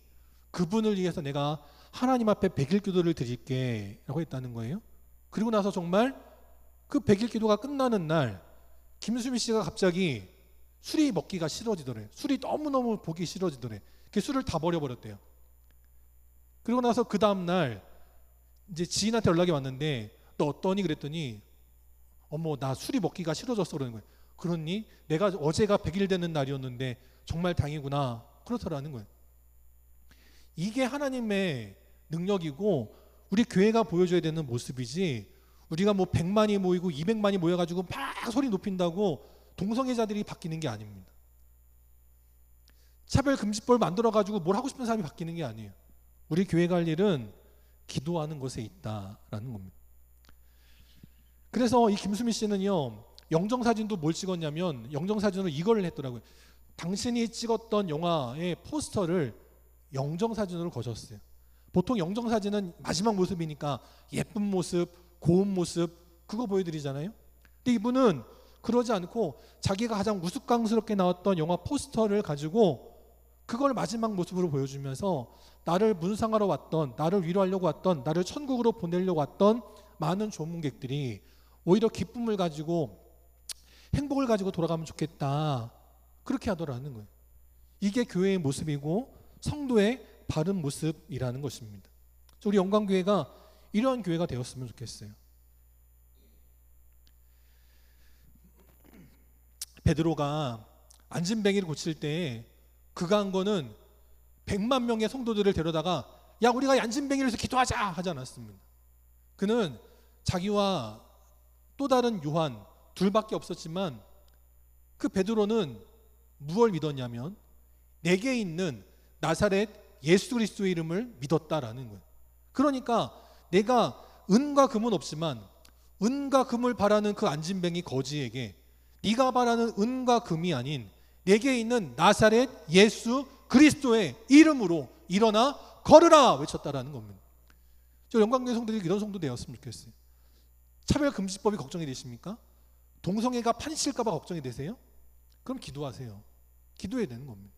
그분을 위해서 내가 하나님 앞에 100일 기도를 드릴게 라고 했다는 거예요. 그리고 나서 정말 그 100일 기도가 끝나는 날 김수미 씨가 갑자기 술이 먹기가 싫어지더래. 술이 너무너무 보기 싫어지더래. 그 술을 다 버려버렸대요. 그리고 나서 그 다음날 이제 지인한테 연락이 왔는데 너 어떠니? 그랬더니 어머 나 술이 먹기가 싫어졌어 그러는 거예요. 그러니? 내가 어제가 100일 되는 날이었는데 정말 다행이구나 그렇더라는 거예요. 이게 하나님의 능력이고 우리 교회가 보여줘야 되는 모습이지 우리가 뭐 100만이 모이고 200만이 모여가지고 막 소리 높인다고 동성애자들이 바뀌는 게 아닙니다. 차별금지법 만들어가지고 뭘 하고 싶은 사람이 바뀌는 게 아니에요. 우리 교회가 할 일은 기도하는 것에 있다라는 겁니다. 그래서 이 김수미 씨는요 영정사진도 뭘 찍었냐면 영정사진으로 이걸 했더라고요. 당신이 찍었던 영화의 포스터를 영정사진으로 거셨어요. 보통 영정사진은 마지막 모습이니까 예쁜 모습, 고운 모습 그거 보여드리잖아요. 근데 이분은 그러지 않고 자기가 가장 우스꽝스럽게 나왔던 영화 포스터를 가지고 그걸 마지막 모습으로 보여주면서 나를 문상하러 왔던, 나를 위로하려고 왔던, 나를 천국으로 보내려고 왔던 많은 조문객들이 오히려 기쁨을 가지고 행복을 가지고 돌아가면 좋겠다 그렇게 하더라는 거예요. 이게 교회의 모습이고 성도의 바른 모습이라는 것입니다. 우리 영광교회가 이러한 교회가 되었으면 좋겠어요. 베드로가 안진뱅이를 고칠 때 그가 한 거는 100만 명의 성도들을 데려다가 야 우리가 안진뱅이를 해서 기도하자 하지 않았습니다. 그는 자기와 또 다른 요한 둘밖에 없었지만 그 베드로는 무엇을 믿었냐면 내게 있는 나사렛 예수 그리스도의 이름을 믿었다라는 거예요. 그러니까 내가 은과 금은 없지만 은과 금을 바라는 그 안진뱅이 거지에게 네가 바라는 은과 금이 아닌 내게 있는 나사렛 예수 그리스도의 이름으로 일어나 걸으라 외쳤다라는 겁니다. 저 영광교회 성도들이 이런 성도 되었으면 좋겠어요. 차별금지법이 걱정이 되십니까? 동성애가 판실까 봐 걱정이 되세요? 그럼 기도하세요. 기도해야 되는 겁니다.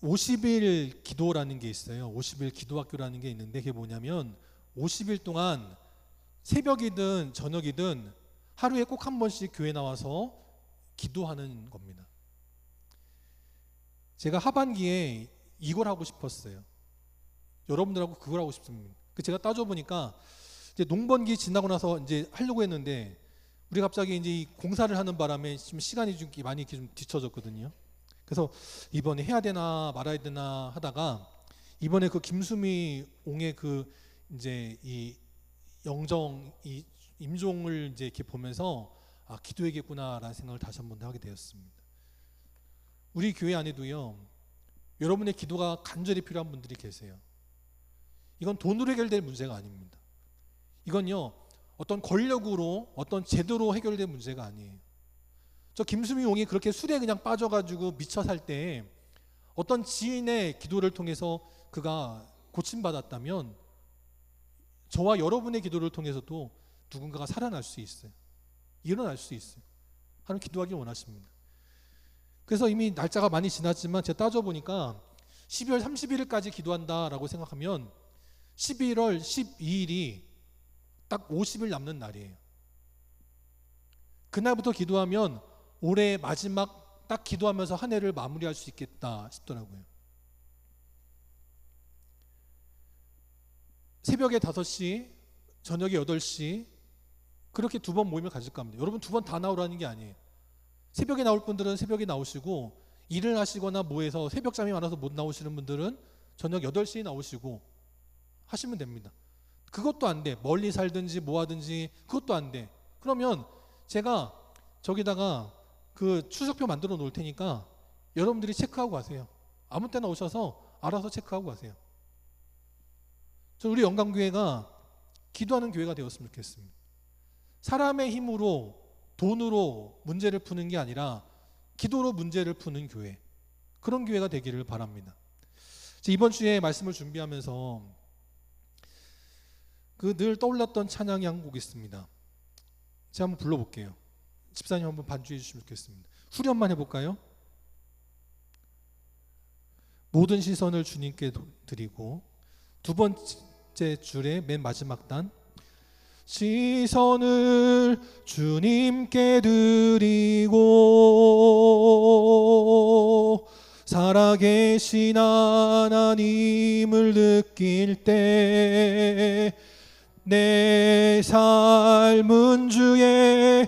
(50일) 기도라는 게 있어요. 50일 기도학교라는 게 있는데 그게 뭐냐면 50일 동안 새벽이든 저녁이든 하루에 꼭 한 번씩 교회 나와서 기도하는 겁니다. 제가 하반기에 이걸 하고 싶었어요. 여러분들하고 그걸 하고 싶습니다. 제가 따져보니까 이제 농번기 지나고 나서 이제 하려고 했는데 우리 갑자기 이제 이 공사를 하는 바람에 지금 시간이 좀 많이 이렇게 좀 뒤쳐졌거든요. 그래서 이번에 해야 되나 말아야 되나 하다가 이번에 그 김수미 옹의 그 이제 이 영정 이 임종을 이제 이렇게 보면서 아 기도해야겠구나라는 생각을 다시 한번 하게 되었습니다. 우리 교회 안에도요 여러분의 기도가 간절히 필요한 분들이 계세요. 이건 돈으로 해결될 문제가 아닙니다. 이건요 어떤 권력으로 어떤 제도로 해결될 문제가 아니에요. 저 김수미 옹이 그렇게 술에 그냥 빠져가지고 미쳐 살 때 어떤 지인의 기도를 통해서 그가 고침받았다면 저와 여러분의 기도를 통해서도 누군가가 살아날 수 있어요. 일어날 수 있어요. 하나님 기도하길 원하십니다. 그래서 이미 날짜가 많이 지났지만 제가 따져보니까 12월 31일까지 기도한다라고 생각하면 11월 12일이 딱 50일 남는 날이에요. 그날부터 기도하면 올해 마지막 딱 기도하면서 한 해를 마무리할 수 있겠다 싶더라고요. 새벽에 5시, 저녁에 8시 그렇게 2번 모임을 가질까 합니다. 여러분 2번 다 나오라는 게 아니에요. 새벽에 나올 분들은 새벽에 나오시고 일을 하시거나 뭐해서 새벽잠이 많아서 못 나오시는 분들은 저녁 8시에 나오시고 하시면 됩니다. 그것도 안 돼. 멀리 살든지 뭐 하든지 그것도 안 돼. 그러면 제가 저기다가 그 추석표 만들어 놓을 테니까 여러분들이 체크하고 가세요. 아무 때나 오셔서 알아서 체크하고 가세요. 저 우리 영광교회가 기도하는 교회가 되었으면 좋겠습니다. 사람의 힘으로 돈으로 문제를 푸는 게 아니라 기도로 문제를 푸는 교회, 그런 교회가 되기를 바랍니다. 이번 주에 말씀을 준비하면서 그 늘 떠올랐던 찬양이 한 곡 있습니다. 제가 한번 불러볼게요. 집사님 한번 반주해 주시면 좋겠습니다. 후렴만 해볼까요? 모든 시선을 주님께 드리고, 두 번째 줄의 맨 마지막 단, 시선을 주님께 드리고 살아계신 하나님을 느낄 때 내 삶은 주의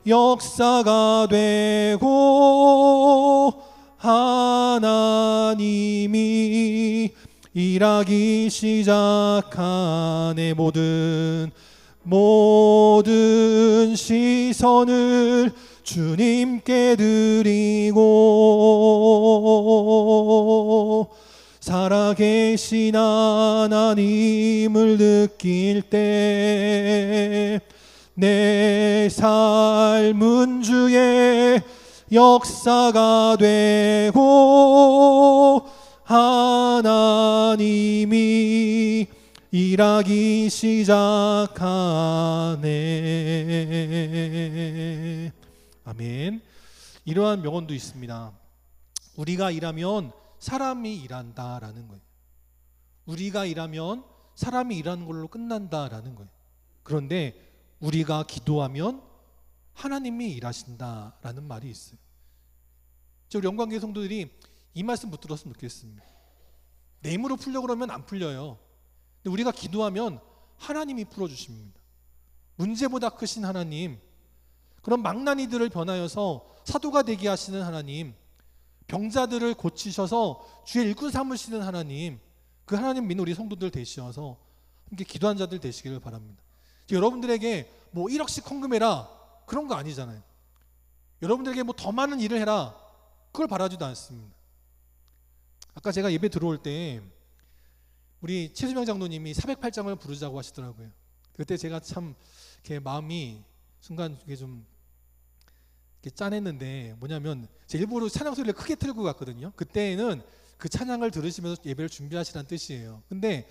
역사가 되고 하나님이 일하기 시작하네. 모든 시선을 주님께 드리고 살아계신 하나님을 느낄 때 내 삶은 주의 역사가 되고 하나님이 일하기 시작하네. 아멘. 이러한 명언도 있습니다. 우리가 일하면 사람이 일한다라는 거예요. 우리가 일하면 사람이 일하는 걸로 끝난다라는 거예요. 그런데 우리가 기도하면 하나님이 일하신다라는 말이 있어요. 우리 영광교회 성도들이 이 말씀 못 들었으면 좋겠습니다. 내 힘으로 풀려고 그러면 안 풀려요. 근데 우리가 기도하면 하나님이 풀어주십니다. 문제보다 크신 하나님, 그런 망나니들을 변하여서 사도가 되게 하시는 하나님, 병자들을 고치셔서 주의 일꾼 삼으시는 하나님, 그 하나님 믿는 우리 성도들 되시어서 함께 기도한 자들 되시기를 바랍니다. 여러분들에게 뭐 1억씩 헌금해라 그런 거 아니잖아요. 여러분들에게 뭐 더 많은 일을 해라 그걸 바라지도 않습니다. 아까 제가 예배 들어올 때 우리 최수명 장로님이 408장을 부르자고 하시더라고요. 그때 제가 참 이렇게 마음이 순간 이게 좀 이렇게 짠했는데, 뭐냐면 제 일부러 찬양 소리를 크게 틀고 갔거든요. 그때는 그 찬양을 들으시면서 예배를 준비하시라는 뜻이에요. 근데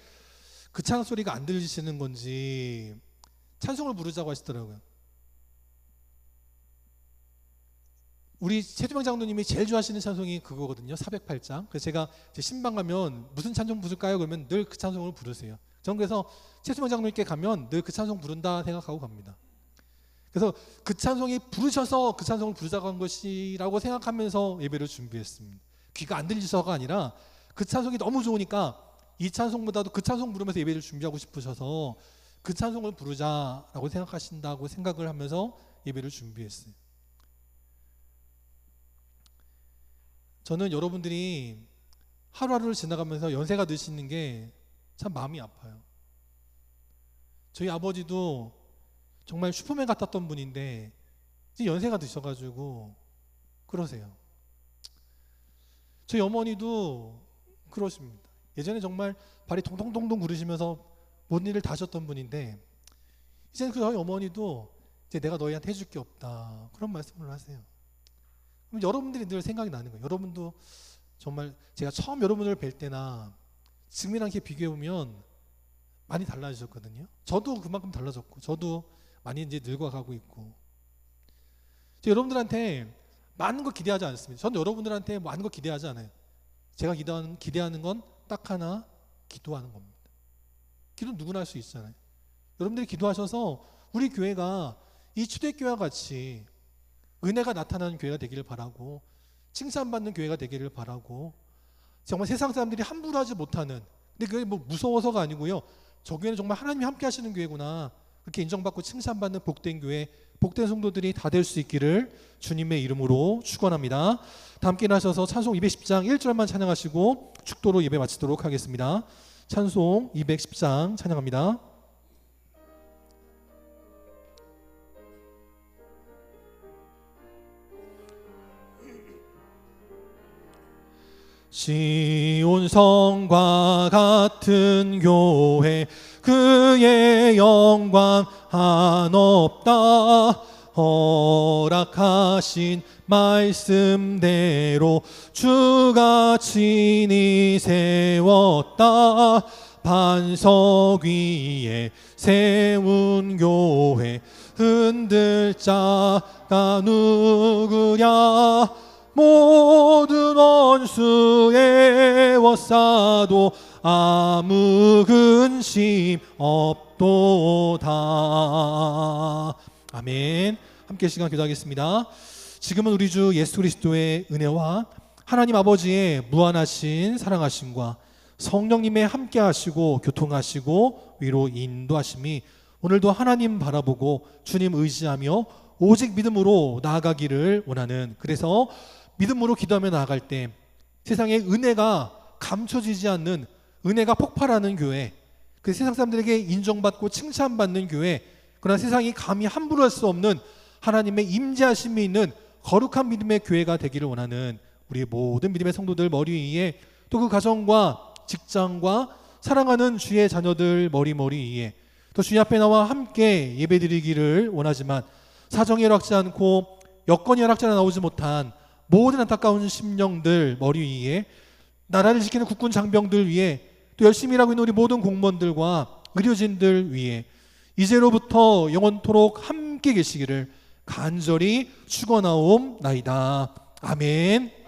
그 찬양 소리가 안 들리시는 건지 찬송을 부르자고 하시더라고요. 우리 최주명 장로님이 제일 좋아하시는 찬송이 그거거든요. 408장. 그래서 제가 제 신방 가면 무슨 찬송 부를까요? 그러면 늘 그 찬송을 부르세요. 저는 그래서 최주명 장로님께 가면 늘 그 찬송 부른다 생각하고 갑니다. 그래서 그 찬송이 부르셔서 그 찬송을 부르자고 한 것이라고 생각하면서 예배를 준비했습니다. 귀가 안 들리셔서가 아니라 그 찬송이 너무 좋으니까 이 찬송보다도 그 찬송 부르면서 예배를 준비하고 싶으셔서 그 찬송을 부르자라고 생각하신다고 생각을 하면서 예배를 준비했어요. 저는 여러분들이 하루하루를 지나가면서 연세가 드시는 게 참 마음이 아파요. 저희 아버지도 정말 슈퍼맨 같았던 분인데 이제 연세가 드셔가지고 그러세요. 저희 어머니도 그러십니다. 예전에 정말 발이 동동동동 구르시면서 모든 일을 다 하셨던 분인데 이제는 그 저희 어머니도 이제 내가 너희한테 해줄 게 없다 그런 말씀을 하세요. 그럼 여러분들이 늘 생각이 나는 거예요. 여러분도 정말 제가 처음 여러분을 뵐 때나 지금이랑 이렇게 비교해보면 많이 달라지셨거든요. 저도 그만큼 달라졌고 저도 많이 이제 늙어가고 있고, 여러분들한테 많은 거 기대하지 않습니다. 저는 여러분들한테 많은 거 기대하지 않아요. 제가 기대하는 건 딱 하나, 기도하는 겁니다. 기도는 누구나 할 수 있잖아요. 여러분들이 기도하셔서 우리 교회가 이 초대교회와 같이 은혜가 나타나는 교회가 되기를 바라고, 칭찬받는 교회가 되기를 바라고, 정말 세상 사람들이 함부로 하지 못하는, 근데 그게 뭐 무서워서가 아니고요, 저 교회는 정말 하나님이 함께 하시는 교회구나, 그렇게 인정받고 칭찬받는 복된 교회, 복된 성도들이 다 될 수 있기를 주님의 이름으로 축원합니다. 다 함께 일어나셔서 찬송 210장 1절만 찬양하시고 축도로 예배 마치도록 하겠습니다. 찬송 210장 찬양합니다. 시온 성과 같은 교회 그의 영광 한없다. 허락하신 말씀대로 주가 친히 세웠다. 반석 위에 세운 교회 흔들 자가 누구랴. 모든 원수 애워싸도 아무 근심 없도다. 아멘. 함께 시간 기도하겠습니다. 지금은 우리 주 예수 그리스도의 은혜와 하나님 아버지의 무한하신 사랑하심과 성령님의 함께 하시고 교통하시고 위로 인도하심이 오늘도 하나님 바라보고 주님 의지하며 오직 믿음으로 나아가기를 원하는, 그래서 믿음으로 기도하며 나아갈 때 세상에 은혜가 감춰지지 않는, 은혜가 폭발하는 교회, 그 세상 사람들에게 인정받고 칭찬받는 교회, 그러나 세상이 감히 함부로 할 수 없는 하나님의 임재하심이 있는 거룩한 믿음의 교회가 되기를 원하는 우리 모든 믿음의 성도들 머리 위에, 또 그 가정과 직장과 사랑하는 주의 자녀들 머리 위에, 또 주님 앞에 나와 함께 예배드리기를 원하지만 사정이 허락지 않고 여건이 허락지 않아 나오지 못한 모든 안타까운 심령들 머리 위에, 나라를 지키는 국군 장병들 위에, 또 열심히 일하고 있는 우리 모든 공무원들과 의료진들 위에 이제로부터 영원토록 함께 계시기를 간절히 축원하옵나이다. 아멘.